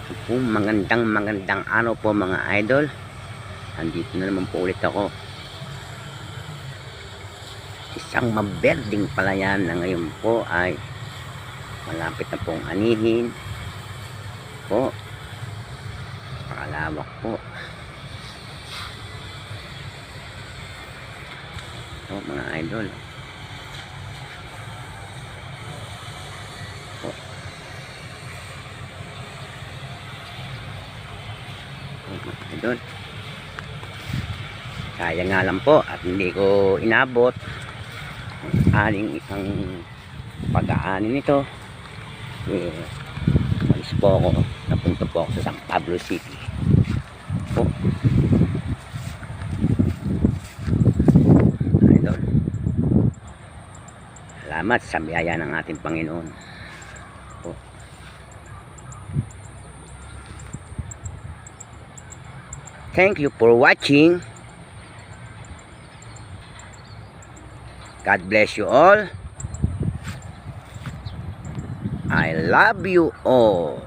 Magandang araw po mga idol. Andito na naman po ulit ako. Isang maberding palayan na ngayon po ay malapit na pong anihin po. Pakalawak po. Ito mga idol. Idol, kaya nga lang po at hindi ko inabot ang aling isang pag-aani nito. Malis po ako, napunta po ako sa San Pablo City po. Idol, salamat sa biyaya ng ating Panginoon po. Thank you for watching. God bless you all. I love you all.